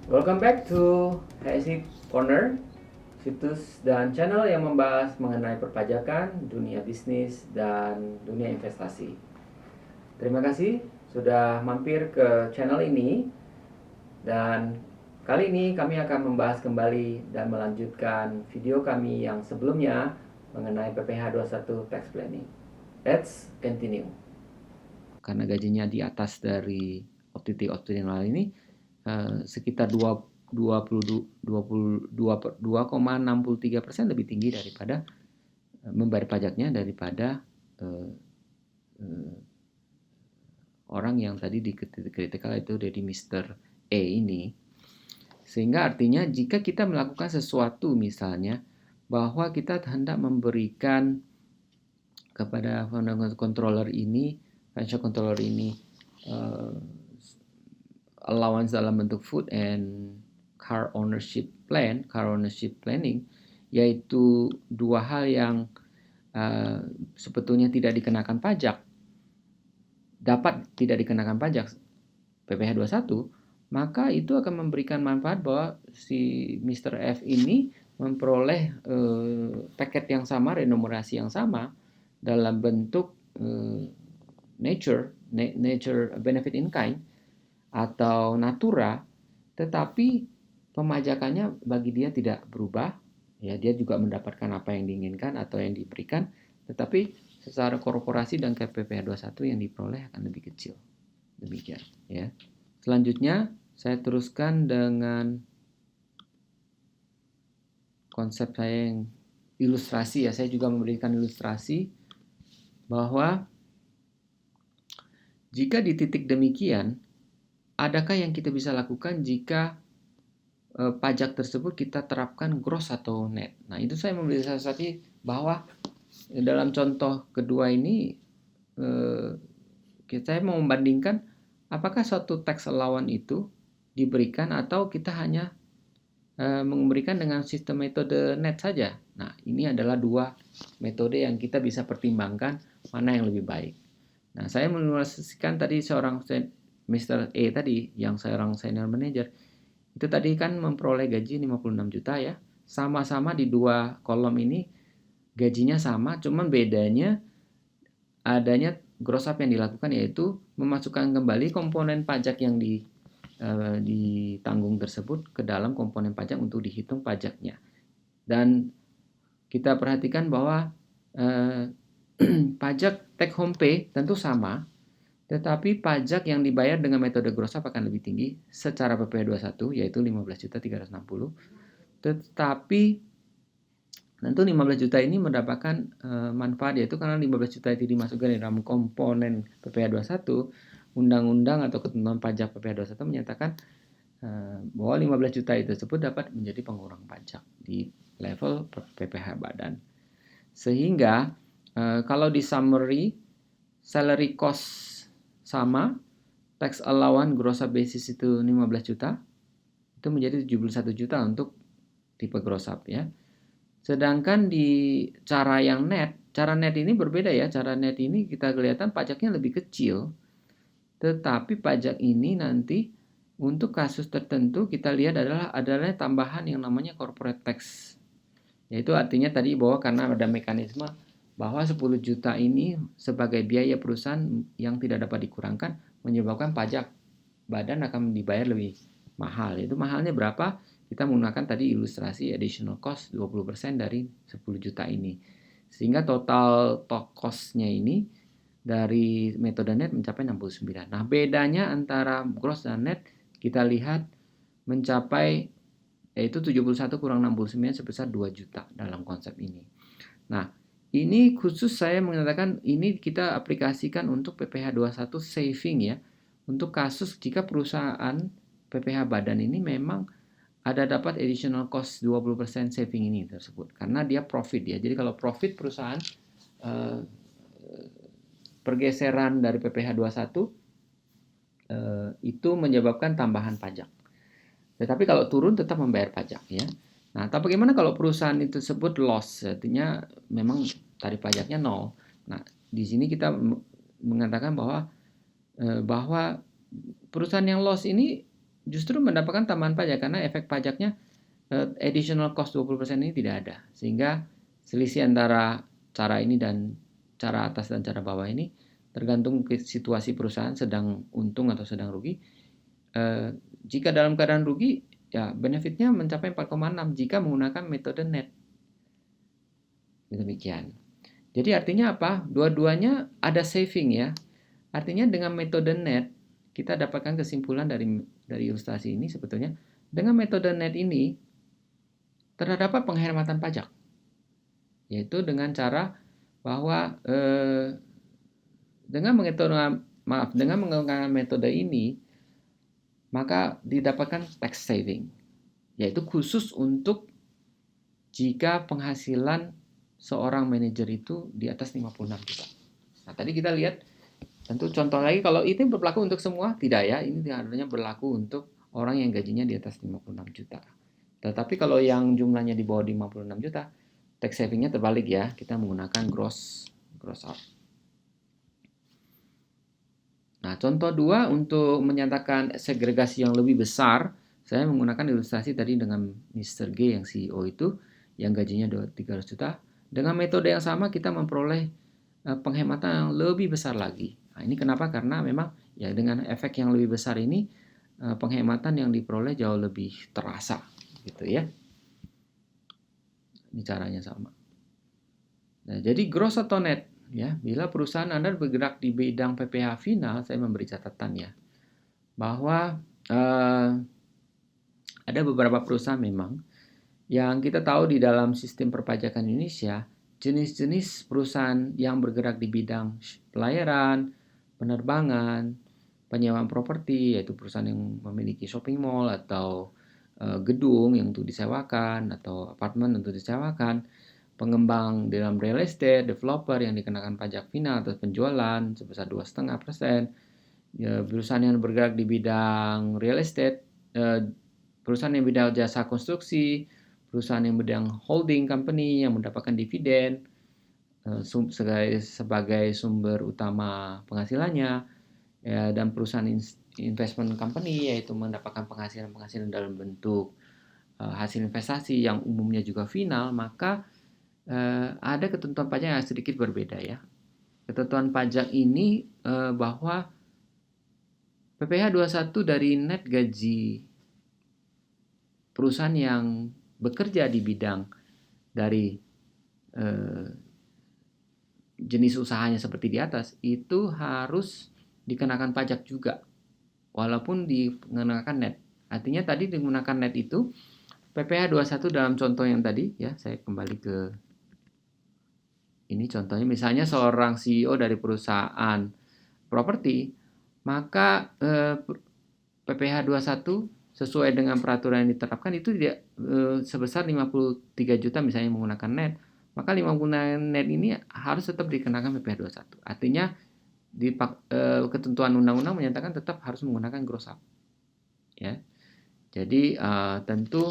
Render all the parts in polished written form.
Welcome back to HSI Corner, situs dan channel yang membahas mengenai perpajakan, dunia bisnis, dan dunia investasi. Terima kasih sudah mampir ke channel ini, dan kali ini kami akan membahas kembali dan melanjutkan video kami yang sebelumnya mengenai PPh 21 tax planning. Let's continue. Karena gajinya di atas dari OTT yang lain ini, sekitar 22,63% lebih tinggi daripada membayar pajaknya daripada orang yang tadi dikritikal itu dari Mr. A ini. Sehingga artinya jika kita melakukan sesuatu misalnya bahwa kita hendak memberikan kepada financial controller ini allowance dalam bentuk food and car ownership planning, yaitu dua hal yang sebetulnya tidak dikenakan pajak, dapat tidak dikenakan pajak PPh 21, maka itu akan memberikan manfaat bahwa si Mr. F ini memperoleh paket yang sama, remunerasi yang sama dalam bentuk nature benefit in kind atau natura, tetapi pemajakannya bagi dia tidak berubah. Ya, dia juga mendapatkan apa yang diinginkan atau yang diberikan, tetapi secara korporasi dan KPPH 21 yang diperoleh akan lebih kecil. Demikian, ya. Selanjutnya saya teruskan dengan konsep saya yang ilustrasi, ya. Saya juga memberikan ilustrasi bahwa jika di titik demikian, adakah yang kita bisa lakukan jika pajak tersebut kita terapkan gross atau net? Nah, itu saya memberi ilustrasi bahwa dalam contoh kedua ini saya mau membandingkan apakah suatu tax allowance itu diberikan atau kita hanya memberikan dengan sistem metode net saja. Nah, ini adalah dua metode yang kita bisa pertimbangkan mana yang lebih baik. Nah, saya menilasikan tadi seorang Mr. A tadi yang seorang senior manager itu tadi kan memperoleh gaji 56 juta ya. Sama-sama di dua kolom ini gajinya sama, cuman bedanya adanya gross up yang dilakukan, yaitu memasukkan kembali komponen pajak yang ditanggung tersebut ke dalam komponen pajak untuk dihitung pajaknya. Dan kita perhatikan bahwa pajak take home pay tentu sama, tetapi pajak yang dibayar dengan metode gross up akan lebih tinggi secara PPh 21, yaitu 15.360. Tetapi tentu 15 juta ini mendapatkan manfaat, yaitu karena 15 juta itu dimasukkan di dalam komponen PPh 21, undang-undang atau ketentuan pajak PPh 21 menyatakan bahwa 15 juta itu tersebut dapat menjadi pengurang pajak di level PPh badan. Sehingga kalau di summary, salary cost sama, tax allowance gross up basis itu 15 juta, itu menjadi 71 juta untuk tipe gross up ya. Sedangkan di cara yang net, cara net ini berbeda ya. Cara net ini kita kelihatan pajaknya lebih kecil, tetapi pajak ini nanti untuk kasus tertentu kita lihat adalah tambahan yang namanya corporate tax. Yaitu artinya tadi bahwa karena ada mekanisme bahwa 10 juta ini sebagai biaya perusahaan yang tidak dapat dikurangkan, menyebabkan pajak badan akan dibayar lebih mahal. Itu mahalnya berapa? Kita menggunakan tadi ilustrasi additional cost 20% dari 10 juta ini. Sehingga total cost-nya ini dari metode net mencapai 69. Nah, bedanya antara gross dan net kita lihat mencapai yaitu 71 kurang 69 sebesar 2 juta dalam konsep ini. Nah, ini khusus saya mengatakan ini kita aplikasikan untuk PPh 21 saving ya. Untuk kasus jika perusahaan PPh badan ini memang ada dapat additional cost 20% saving ini tersebut. Karena dia profit ya. Jadi kalau profit perusahaan pergeseran dari PPh 21 itu menyebabkan tambahan pajak. Tetapi kalau turun tetap membayar pajak ya. Nah, tapi bagaimana kalau perusahaan itu tersebut loss? Artinya memang tarif pajaknya nol. Nah, di sini kita mengatakan bahwa perusahaan yang loss ini justru mendapatkan tambahan pajak karena efek pajaknya additional cost 20% ini tidak ada. Sehingga selisih antara cara ini dan cara atas dan cara bawah ini tergantung situasi perusahaan sedang untung atau sedang rugi. Jika dalam keadaan rugi, ya benefitnya mencapai 4,6 jika menggunakan metode net. Demikian. Jadi artinya apa? Dua-duanya ada saving ya. Artinya dengan metode net kita dapatkan kesimpulan dari ilustrasi ini sebetulnya dengan metode net ini terdapat penghematan pajak, yaitu dengan cara bahwa dengan menggunakan metode ini maka didapatkan tax saving, yaitu khusus untuk jika penghasilan seorang manajer itu di atas 56 juta. Nah, tadi kita lihat tentu contoh lagi, kalau ini berlaku untuk semua, tidak ya, ini hanya berlaku untuk orang yang gajinya di atas 56 juta. Tetapi kalau yang jumlahnya di bawah 56 juta, tax savingnya terbalik ya, kita menggunakan gross up. Nah, contoh 2 untuk menyatakan segregasi yang lebih besar, saya menggunakan ilustrasi tadi dengan Mr. G yang CEO itu, yang gajinya 300 juta. Dengan metode yang sama kita memperoleh penghematan yang lebih besar lagi. Nah, ini kenapa? Karena memang ya dengan efek yang lebih besar ini penghematan yang diperoleh jauh lebih terasa, gitu ya. Ini caranya sama. Nah, jadi gross atau net ya, bila perusahaan Anda bergerak di bidang PPh final, saya memberi catatan ya, bahwa ada beberapa perusahaan memang yang kita tahu di dalam sistem perpajakan Indonesia, jenis-jenis perusahaan yang bergerak di bidang pelayaran, penerbangan, penyewaan properti, yaitu perusahaan yang memiliki shopping mall atau gedung yang untuk disewakan atau apartemen untuk disewakan, pengembang dalam real estate, developer yang dikenakan pajak final atas penjualan sebesar 2,5%, perusahaan yang bergerak di bidang real estate, perusahaan yang bidang jasa konstruksi, perusahaan yang bidang holding company yang mendapatkan dividen sebagai sumber utama penghasilannya, ya, dan perusahaan investment company yaitu mendapatkan penghasilan dalam bentuk hasil investasi yang umumnya juga final, maka ada ketentuan pajak yang sedikit berbeda ya. Ketentuan pajak ini bahwa PPh 21 dari net gaji perusahaan yang bekerja di bidang dari jenis usahanya seperti di atas itu harus dikenakan pajak juga walaupun dikenakan net. Artinya tadi digunakan net itu PPh 21 dalam contoh yang tadi ya, saya kembali ke ini contohnya, misalnya seorang CEO dari perusahaan properti, maka PPh 21 sesuai dengan peraturan yang diterapkan itu tidak sebesar 53 juta misalnya menggunakan net, maka 50 net ini harus tetap dikenakan PPh 21. Artinya di ketentuan undang-undang menyatakan tetap harus menggunakan gross up. Ya. Jadi tentu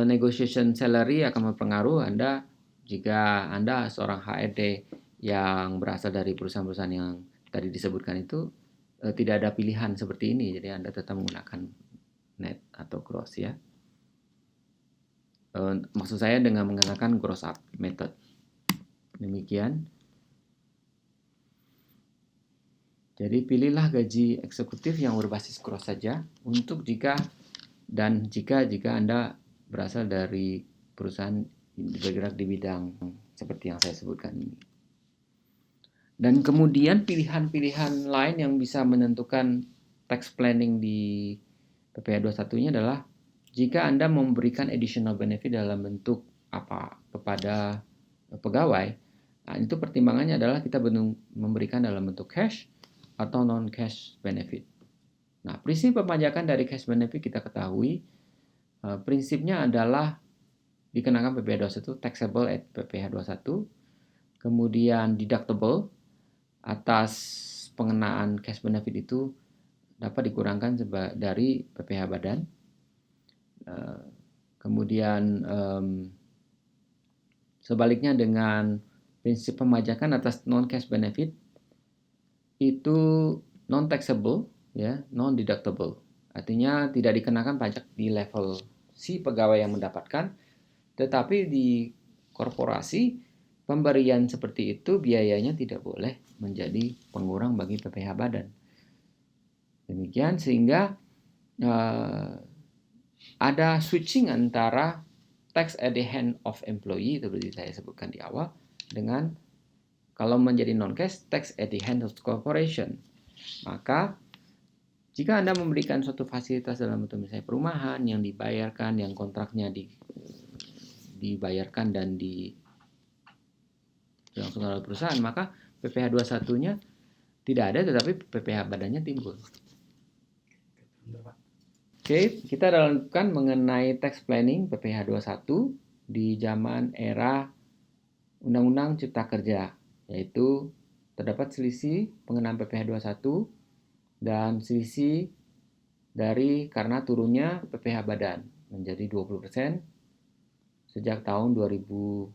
negotiation salary akan mempengaruhi Anda jika Anda seorang HRD yang berasal dari perusahaan-perusahaan yang tadi disebutkan itu tidak ada pilihan seperti ini, jadi Anda tetap menggunakan net atau gross ya. Maksud saya dengan menggunakan gross up method. Demikian. Jadi pilihlah gaji eksekutif yang berbasis gross saja untuk jika Anda berasal dari perusahaan bergerak di bidang seperti yang saya sebutkan ini. Dan kemudian pilihan-pilihan lain yang bisa menentukan tax planning di PPh 21-nya adalah jika Anda memberikan additional benefit dalam bentuk apa kepada pegawai, nah itu pertimbangannya adalah kita memberikan dalam bentuk cash atau non-cash benefit. Nah, prinsip pembajakan dari cash benefit kita ketahui, prinsipnya adalah dikenakan PPh 21 taxable at PPh 21, kemudian deductible atas pengenaan cash benefit itu dapat dikurangkan dari PPh badan. Kemudian sebaliknya dengan prinsip pemajakan atas non cash benefit itu non taxable ya, non deductible. Artinya tidak dikenakan pajak di level si pegawai yang mendapatkan, tetapi di korporasi pemberian seperti itu biayanya tidak boleh menjadi pengurang bagi PPh badan. Demikian sehingga ada switching antara tax at the hand of employee, seperti saya sebutkan di awal, dengan kalau menjadi non-cash, tax at the hand of corporation. Maka jika Anda memberikan suatu fasilitas dalam bentuk misalnya perumahan yang dibayarkan, yang kontraknya dibayarkan dan dilangsungkan oleh perusahaan, maka PPh 21-nya tidak ada, tetapi PPh badannya timbul. Oke, kita lakukan mengenai tax planning PPh 21 di zaman era Undang-Undang Cipta Kerja, yaitu terdapat selisih pengenaan PPh 21 dan selisih dari karena turunnya PPh badan menjadi 20% sejak tahun 2022.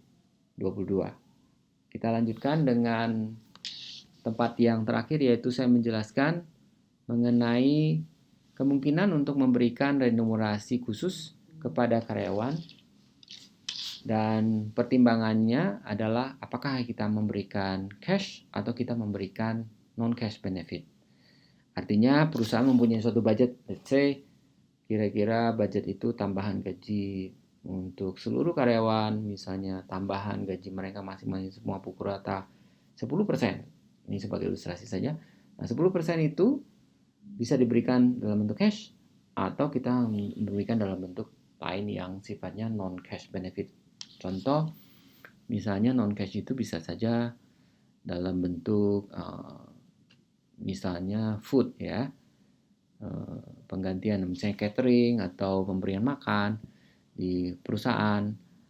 Kita lanjutkan dengan tempat yang terakhir, yaitu saya menjelaskan mengenai kemungkinan untuk memberikan remunerasi khusus kepada karyawan, dan pertimbangannya adalah apakah kita memberikan cash atau kita memberikan non-cash benefit. Artinya perusahaan mempunyai suatu budget, let's say kira-kira budget itu tambahan gaji untuk seluruh karyawan, misalnya tambahan gaji mereka masing-masing semua pukul rata 10%. Ini sebagai ilustrasi saja. Nah, 10% itu bisa diberikan dalam bentuk cash atau kita memberikan dalam bentuk lain yang sifatnya non-cash benefit. Contoh, misalnya non-cash itu bisa saja dalam bentuk misalnya food, ya, penggantian misalnya catering atau pemberian makan di perusahaan,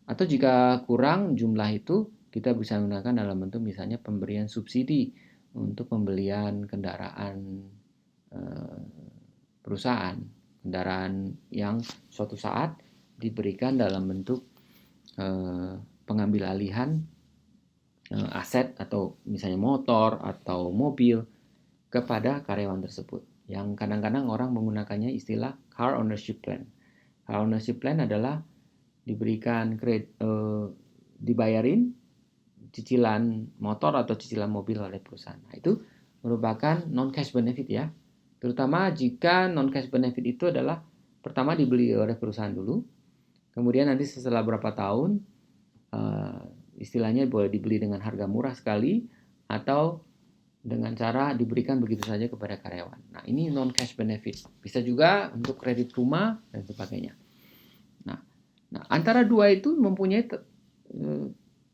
atau jika kurang jumlah itu kita bisa menggunakan dalam bentuk misalnya pemberian subsidi untuk pembelian kendaraan perusahaan, kendaraan yang suatu saat diberikan dalam bentuk pengambil alihan aset atau misalnya motor atau mobil kepada karyawan tersebut, yang kadang-kadang orang menggunakannya istilah car ownership plan. Car ownership plan adalah diberikan dibayarin cicilan motor atau cicilan mobil oleh perusahaan. Nah, itu merupakan non-cash benefit, ya. Terutama jika non-cash benefit itu adalah pertama dibeli oleh perusahaan dulu, kemudian nanti setelah berapa tahun istilahnya boleh dibeli dengan harga murah sekali atau dengan cara diberikan begitu saja kepada karyawan. Nah, ini non-cash benefit. Bisa juga untuk kredit rumah dan sebagainya. Nah, antara dua itu mempunyai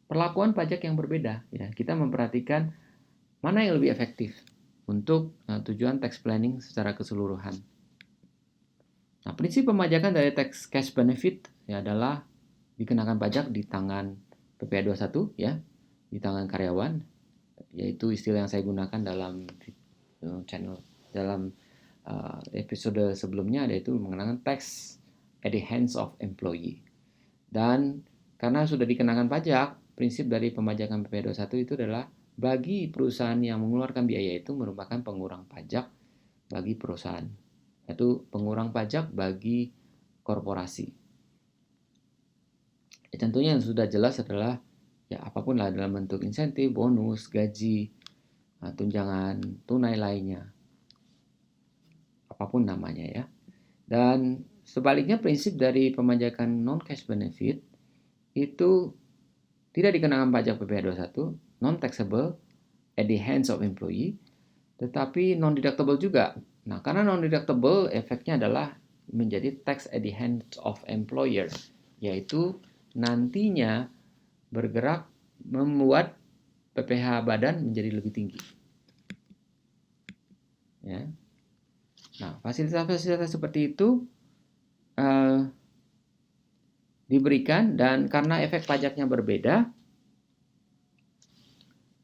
perlakuan pajak yang berbeda, ya. Kita memperhatikan mana yang lebih efektif untuk tujuan tax planning secara keseluruhan. Nah, prinsip pemajakan dari tax cash benefit ya adalah dikenakan pajak di tangan PPh 21, ya, di tangan karyawan, yaitu istilah yang saya gunakan dalam channel dalam episode sebelumnya, yaitu mengenakan tax at the hands of employee. Dan karena sudah dikenakan pajak, prinsip dari pemajakan PPh 21 itu adalah bagi perusahaan yang mengeluarkan biaya itu merupakan pengurang pajak bagi perusahaan, yaitu pengurang pajak bagi korporasi. Ya, tentunya yang sudah jelas adalah ya apapun lah dalam bentuk insentif, bonus, gaji, tunjangan tunai lainnya, apapun namanya, ya. Dan sebaliknya prinsip dari pemajakan non-cash benefit itu tidak dikenakan pajak PPh 21, non-taxable at the hands of employee, tetapi non-deductible juga. Nah, karena non-deductible efeknya adalah menjadi tax at the hands of employer, yaitu nantinya bergerak membuat PPh badan menjadi lebih tinggi. Ya. Nah, fasilitas-fasilitas seperti itu diberikan, dan karena efek pajaknya berbeda,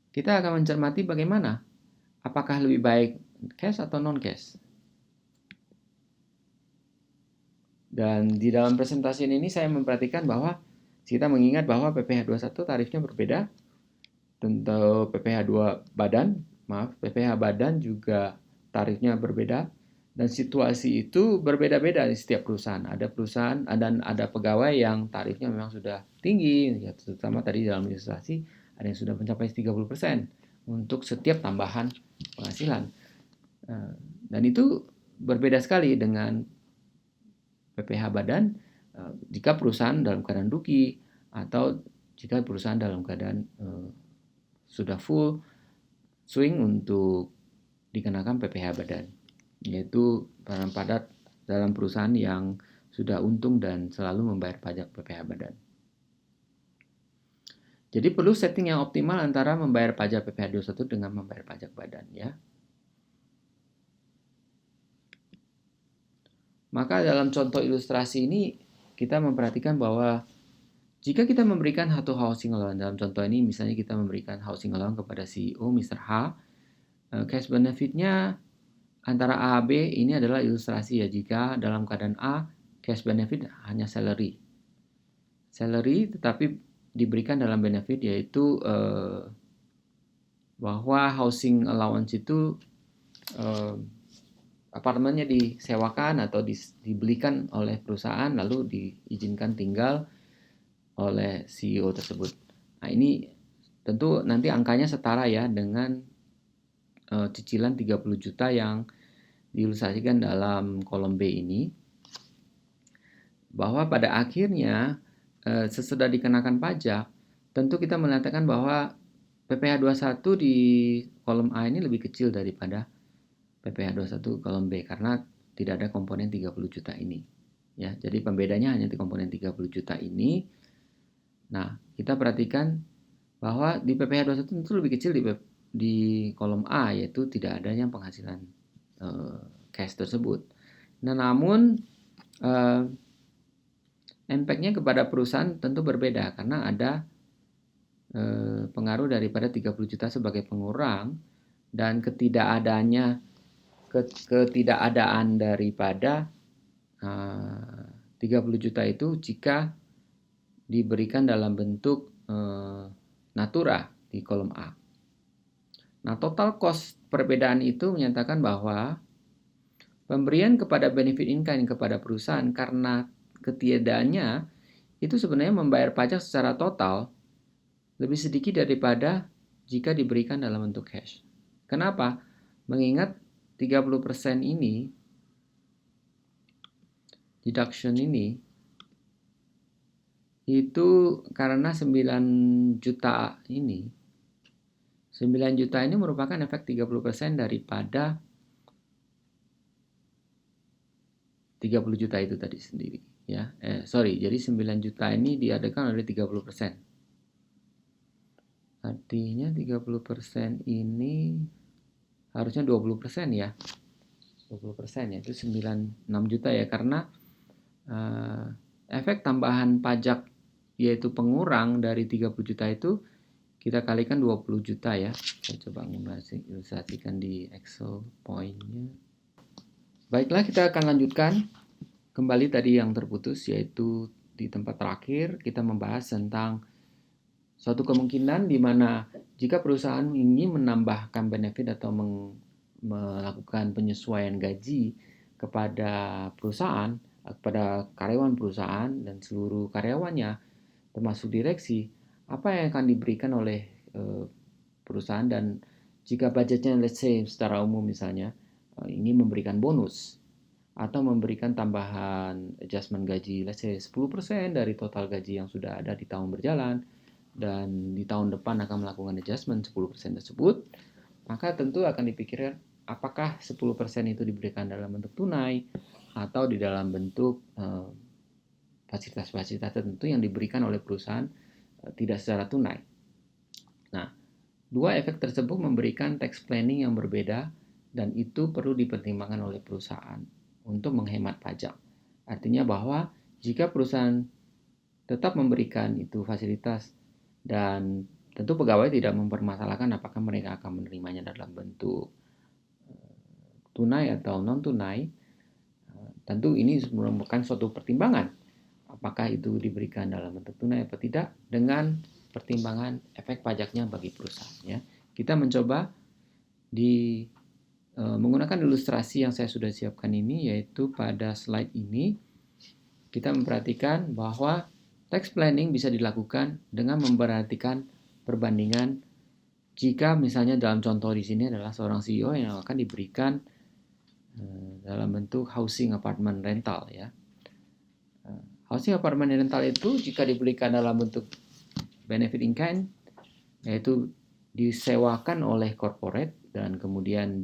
kita akan mencermati bagaimana apakah lebih baik cash atau non-cash. Dan di dalam presentasi ini saya memperhatikan bahwa kita mengingat bahwa PPh 21 tarifnya berbeda. Tentu PPh 2 badan, PPh badan juga tarifnya berbeda. Dan situasi itu berbeda-beda di setiap perusahaan. Ada perusahaan dan ada pegawai yang tarifnya memang sudah tinggi, ya, terutama tadi dalam ilustrasi ada yang sudah mencapai 30% untuk setiap tambahan penghasilan. Dan itu berbeda sekali dengan PPh badan jika perusahaan dalam keadaan rugi atau jika perusahaan dalam keadaan sudah full swing untuk dikenakan PPh badan, yaitu barang padat dalam perusahaan yang sudah untung dan selalu membayar pajak PPh badan. Jadi perlu setting yang optimal antara membayar pajak PPh 21 dengan membayar pajak badan, ya. Maka dalam contoh ilustrasi ini kita memperhatikan bahwa jika kita memberikan satu housing allowance, dalam contoh ini misalnya kita memberikan housing allowance kepada CEO Mr. H, cash benefitnya antara A B ini adalah ilustrasi ya. Jika dalam keadaan A cash benefit hanya salary tetapi diberikan dalam benefit yaitu bahwa housing allowance itu apartemennya disewakan atau dibelikan oleh perusahaan lalu diizinkan tinggal oleh CEO tersebut. Nah, ini tentu nanti angkanya setara ya dengan cicilan 30 juta yang diilustrasikan dalam kolom B ini, bahwa pada akhirnya sesudah dikenakan pajak tentu kita mengatakan bahwa PPh 21 di kolom A ini lebih kecil daripada PPh 21 kolom B karena tidak ada komponen 30 juta ini, ya. Jadi pembedanya hanya di komponen 30 juta ini. Nah, kita perhatikan bahwa di PPh 21 tentu lebih kecil di kolom A, yaitu tidak adanya penghasilan cash tersebut. Nah, namun impact-nya kepada perusahaan tentu berbeda karena ada pengaruh daripada 30 juta sebagai pengurang dan ketidakadaan daripada 30 juta itu jika diberikan dalam bentuk natura di kolom A. Nah, total cost perbedaan itu menyatakan bahwa pemberian kepada benefit in kind kepada perusahaan karena ketiadaannya itu sebenarnya membayar pajak secara total lebih sedikit daripada jika diberikan dalam bentuk cash. Kenapa? Mengingat 30% ini, deduction ini, itu karena 9 juta ini. 9 juta ini merupakan efek 30% daripada 30 juta itu tadi sendiri, ya. Jadi 9 juta ini diadakan oleh 30%. Artinya 30% ini harusnya 20% ya. 20% ya, itu 96 juta ya, karena efek tambahan pajak yaitu pengurang dari 30 juta itu kita kalikan 20 juta ya. Saya coba ilustrasikan di Excel poinnya. Baiklah, kita akan lanjutkan kembali tadi yang terputus, yaitu di tempat terakhir kita membahas tentang suatu kemungkinan di mana jika perusahaan ingin menambahkan benefit atau melakukan penyesuaian gaji kepada perusahaan, kepada karyawan perusahaan dan seluruh karyawannya termasuk direksi, apa yang akan diberikan oleh perusahaan. Dan jika budgetnya let's say secara umum misalnya ingin memberikan bonus atau memberikan tambahan adjustment gaji let's say 10% dari total gaji yang sudah ada di tahun berjalan dan di tahun depan akan melakukan adjustment 10% tersebut, maka tentu akan dipikirkan apakah 10% itu diberikan dalam bentuk tunai atau di dalam bentuk fasilitas-fasilitas tertentu yang diberikan oleh perusahaan tidak secara tunai. Nah, dua efek tersebut memberikan tax planning yang berbeda dan itu perlu dipertimbangkan oleh perusahaan untuk menghemat pajak. Artinya bahwa jika perusahaan tetap memberikan itu fasilitas dan tentu pegawai tidak mempermasalahkan apakah mereka akan menerimanya dalam bentuk tunai atau non-tunai, tentu ini merupakan suatu pertimbangan apakah itu diberikan dalam bentuk tunai atau tidak dengan pertimbangan efek pajaknya bagi perusahaan, ya. Kita mencoba di menggunakan ilustrasi yang saya sudah siapkan ini, yaitu pada slide ini kita memperhatikan bahwa tax planning bisa dilakukan dengan memperhatikan perbandingan jika misalnya dalam contoh di sini adalah seorang CEO yang akan diberikan dalam bentuk housing apartment rental ya. Housing apartment rental itu jika diberikan dalam bentuk benefit in kind, yaitu disewakan oleh corporate dan kemudian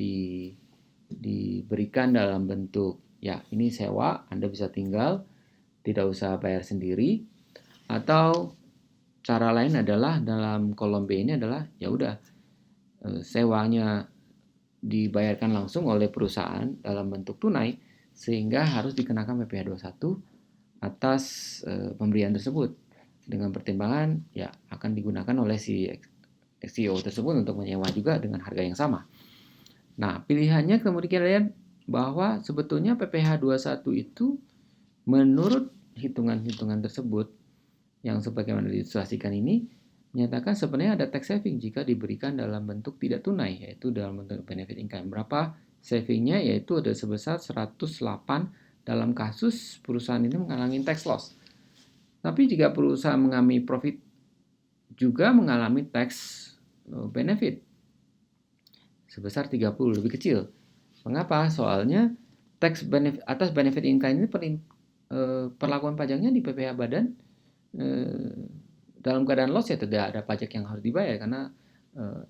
diberikan dalam bentuk ya ini sewa, Anda bisa tinggal, tidak usah bayar sendiri. Atau cara lain adalah dalam kolom B ini adalah ya udah sewanya dibayarkan langsung oleh perusahaan dalam bentuk tunai sehingga harus dikenakan PPh 21 atas pemberian tersebut dengan pertimbangan ya akan digunakan oleh si CEO tersebut untuk menyewa juga dengan harga yang sama. Nah, pilihannya kemudian bahwa sebetulnya PPh 21 itu menurut hitungan-hitungan tersebut yang sebagaimana diilustrasikan ini menyatakan sebenarnya ada tax saving jika diberikan dalam bentuk tidak tunai, yaitu dalam bentuk benefit income. Berapa savingnya? Yaitu ada sebesar 108 dalam kasus perusahaan ini mengalami tax loss. Tapi jika perusahaan mengalami profit juga mengalami tax benefit sebesar 30, lebih kecil. Mengapa? Soalnya tax benefit atas benefit income ini perlakuan pajaknya di PPh badan dalam keadaan loss ya tidak ada pajak yang harus dibayar karena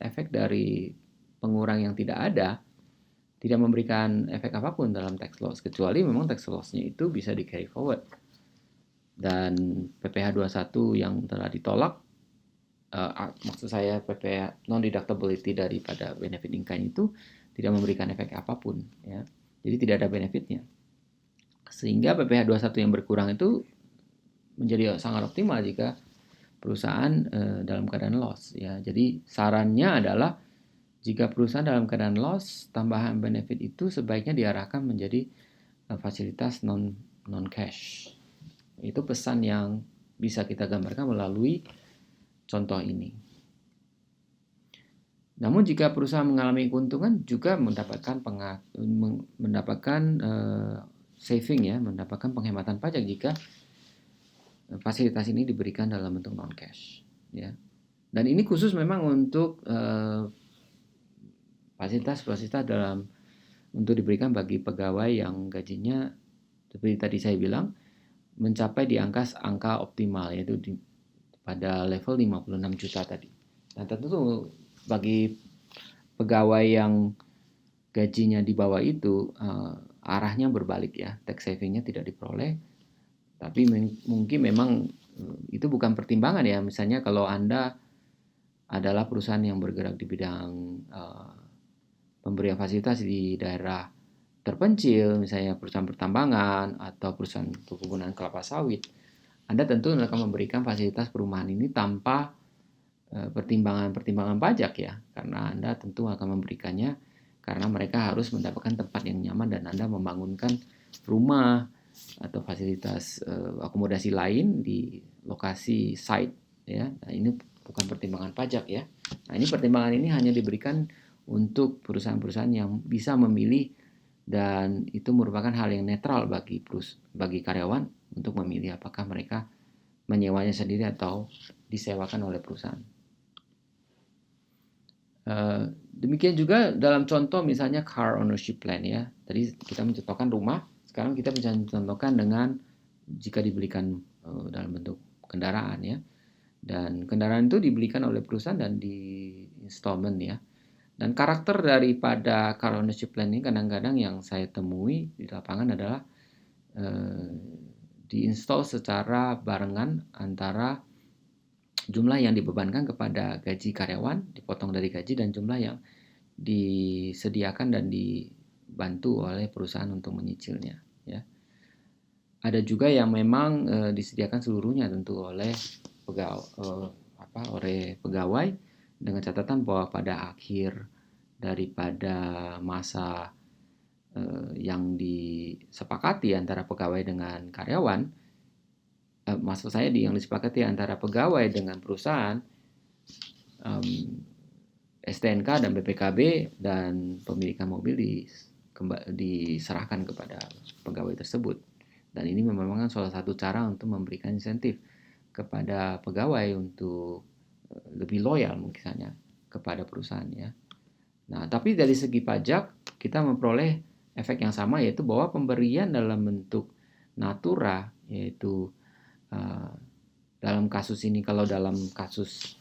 efek dari pengurang yang tidak ada tidak memberikan efek apapun dalam tax loss kecuali memang tax loss-nya itu bisa di carry forward. Dan PPh 21 yang telah ditolak maksud saya PPh non deductibility daripada benefit income itu tidak memberikan efek apapun ya. Jadi tidak ada benefitnya. Sehingga PPh 21 yang berkurang itu menjadi sangat optimal jika perusahaan dalam keadaan loss ya. Jadi sarannya adalah jika perusahaan dalam keadaan loss, tambahan benefit itu sebaiknya diarahkan menjadi fasilitas non cash. Itu pesan yang bisa kita gambarkan melalui contoh ini. Namun jika perusahaan mengalami keuntungan juga mendapatkan saving ya, mendapatkan penghematan pajak jika fasilitas ini diberikan dalam bentuk non cash ya. Dan ini khusus memang untuk fasilitas untuk diberikan bagi pegawai yang gajinya seperti tadi saya bilang mencapai di angka optimal yaitu pada level 56 juta tadi. Nah, tentu bagi pegawai yang gajinya di bawah itu arahnya berbalik ya, tax savingnya tidak diperoleh. Tapi mungkin memang itu bukan pertimbangan ya. Misalnya kalau Anda adalah perusahaan yang bergerak di bidang pemberian fasilitas di daerah terpencil, misalnya perusahaan pertambangan atau perusahaan perkebunan kelapa sawit, Anda tentu akan memberikan fasilitas perumahan ini tanpa pertimbangan pajak ya, karena Anda tentu akan memberikannya karena mereka harus mendapatkan tempat yang nyaman dan Anda membangunkan rumah atau fasilitas akomodasi lain di lokasi site ya. Nah, ini bukan pertimbangan pajak ya. Nah, ini pertimbangan ini hanya diberikan untuk perusahaan-perusahaan yang bisa memilih dan itu merupakan hal yang netral bagi karyawan untuk memilih apakah mereka menyewanya sendiri atau disewakan oleh perusahaan. Demikian juga dalam contoh misalnya car ownership plan ya. Tadi kita mencontohkan rumah, sekarang kita bisa mencontohkan dengan jika dibelikan dalam bentuk kendaraan ya. Dan kendaraan itu dibelikan oleh perusahaan dan di installment ya. Dan karakter daripada car ownership plan ini kadang-kadang yang saya temui di lapangan adalah diinstal secara barengan antara jumlah yang dibebankan kepada gaji karyawan, dipotong dari gaji, dan jumlah yang disediakan dan dibantu oleh perusahaan untuk menyicilnya. Ya. Ada juga yang memang disediakan seluruhnya tentu oleh pegawai dengan catatan bahwa pada akhir daripada masa yang disepakati antara pegawai dengan karyawan, maksud saya yang disepakati antara pegawai dengan perusahaan, STNK dan BPKB dan pemilikan mobil diserahkan kepada pegawai tersebut. Dan ini memang salah satu cara untuk memberikan insentif kepada pegawai untuk lebih loyal misalnya kepada perusahaan ya. Nah, tapi dari segi pajak kita memperoleh efek yang sama, yaitu bahwa pemberian dalam bentuk natura, yaitu dalam kasus ini, kalau dalam kasus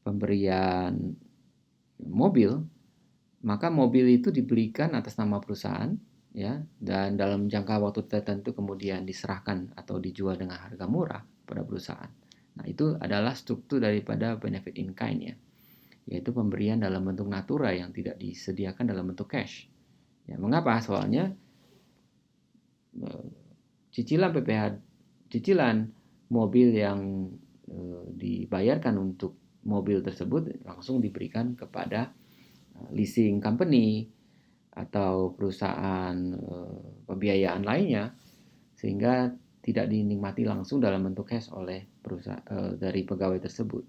pemberian mobil, maka mobil itu dibelikan atas nama perusahaan ya, dan dalam jangka waktu tertentu kemudian diserahkan atau dijual dengan harga murah pada perusahaan. Nah, itu adalah struktur daripada benefit in kind ya, yaitu pemberian dalam bentuk natura yang tidak disediakan dalam bentuk cash. Ya, mengapa? Soalnya cicilan mobil yang dibayarkan untuk mobil tersebut langsung diberikan kepada leasing company atau perusahaan pembiayaan lainnya, sehingga tidak dinikmati langsung dalam bentuk cash oleh perusahaan dari pegawai tersebut.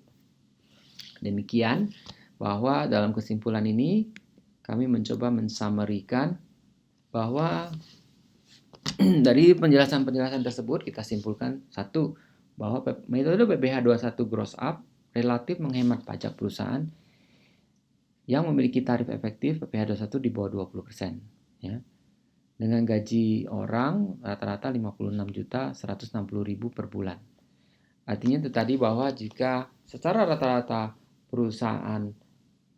Demikian bahwa dalam kesimpulan ini kami mencoba mensummarikan bahwa dari penjelasan-penjelasan tersebut kita simpulkan, satu, bahwa metode PPh 21 gross up relatif menghemat pajak perusahaan yang memiliki tarif efektif PPh 21 di bawah 20%. Ya. Dengan gaji orang rata-rata 56.160.000 per bulan. Artinya itu tadi bahwa jika secara rata-rata perusahaan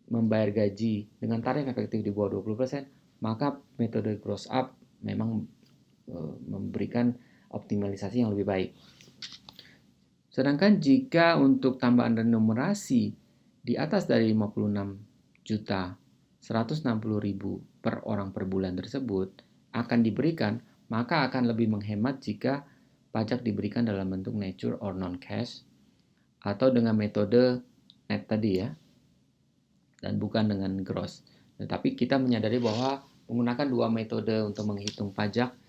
membayar gaji dengan tarif efektif di bawah 20%, maka metode gross up memang memberikan optimalisasi yang lebih baik. Sedangkan jika untuk tambahan remunerasi di atas dari 56.160.000 per orang per bulan tersebut akan diberikan, maka akan lebih menghemat jika pajak diberikan dalam bentuk nature or non-cash atau dengan metode net tadi ya, dan bukan dengan gross. Tetapi kita menyadari bahwa menggunakan dua metode untuk menghitung pajak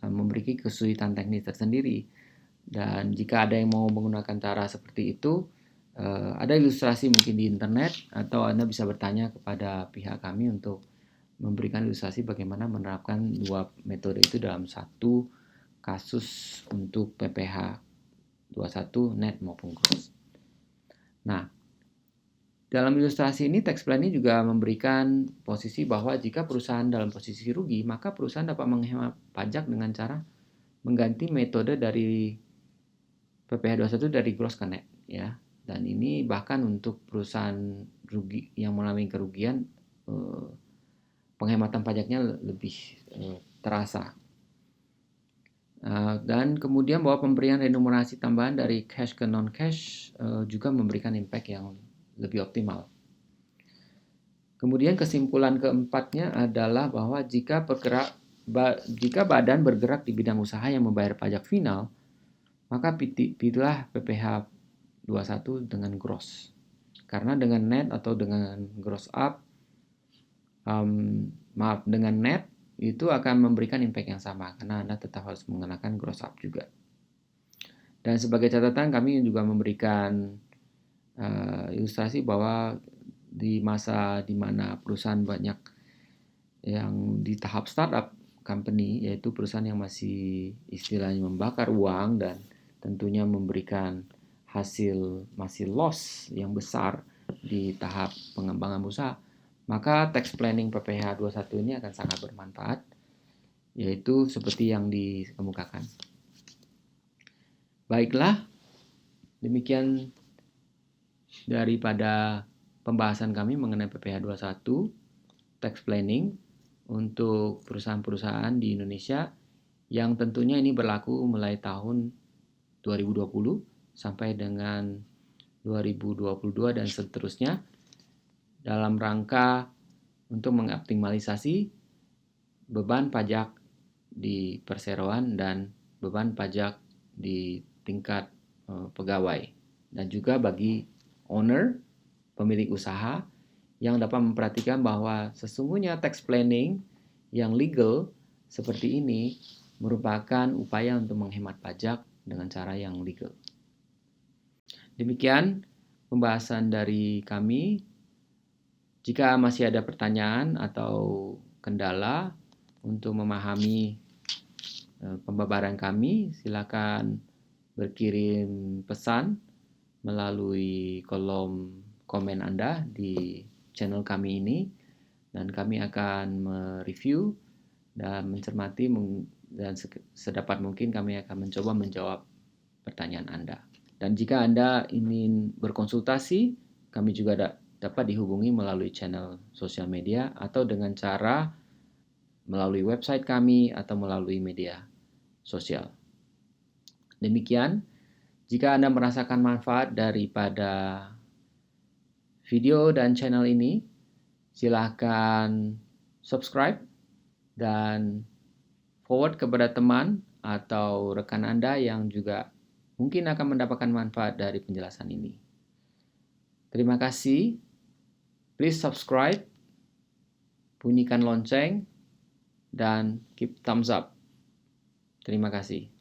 memiliki kesulitan teknis tersendiri. Dan jika ada yang mau menggunakan cara seperti itu, ada ilustrasi mungkin di internet, atau Anda bisa bertanya kepada pihak kami untuk memberikan ilustrasi bagaimana menerapkan dua metode itu dalam satu kasus untuk PPh 21 net maupun gross. Nah, dalam ilustrasi ini tax planning juga memberikan posisi bahwa jika perusahaan dalam posisi rugi, maka perusahaan dapat menghemat pajak dengan cara mengganti metode dari PPh 21 dari gross ke net ya. Dan ini bahkan untuk perusahaan rugi yang mengalami kerugian, penghematan pajaknya lebih terasa. Dan kemudian bahwa pemberian remunerasi tambahan dari cash ke non-cash juga memberikan impact yang lebih optimal. Kemudian kesimpulan keempatnya adalah bahwa jika badan bergerak di bidang usaha yang membayar pajak final, maka pilihlah PPh 21 dengan gross. Karena dengan net atau dengan gross up, dengan net itu akan memberikan impact yang sama, karena Anda tetap harus mengenakan gross up juga. Dan sebagai catatan, kami juga memberikan ilustrasi bahwa di masa di mana perusahaan banyak yang di tahap startup company, yaitu perusahaan yang masih istilahnya membakar uang dan tentunya memberikan hasil masih loss yang besar di tahap pengembangan usaha, maka tax planning PPh 21 ini akan sangat bermanfaat, yaitu seperti yang dikemukakan. Baiklah, demikian daripada pembahasan kami mengenai PPh 21 tax planning untuk perusahaan-perusahaan di Indonesia, yang tentunya ini berlaku mulai tahun 2020 sampai dengan 2022 dan seterusnya, dalam rangka untuk mengoptimalisasi beban pajak di perseroan dan beban pajak di tingkat pegawai, dan juga bagi owner, pemilik usaha, yang dapat memperhatikan bahwa sesungguhnya tax planning yang legal seperti ini merupakan upaya untuk menghemat pajak dengan cara yang legal. Demikian pembahasan dari kami Jika masih ada pertanyaan atau kendala untuk memahami pembabaran kami, silakan berkirim pesan melalui kolom komen Anda di channel kami ini, dan kami akan mereview dan mencermati, dan sedapat mungkin kami akan mencoba menjawab pertanyaan Anda. Dan jika Anda ingin berkonsultasi, kami juga dapat dihubungi melalui channel sosial media atau dengan cara melalui website kami atau melalui media sosial. Demikian, jika Anda merasakan manfaat daripada video dan channel ini, silakan subscribe dan forward kepada teman atau rekan Anda yang juga mungkin akan mendapatkan manfaat dari penjelasan ini. Terima kasih. Please subscribe, bunyikan lonceng, dan keep thumbs up. Terima kasih.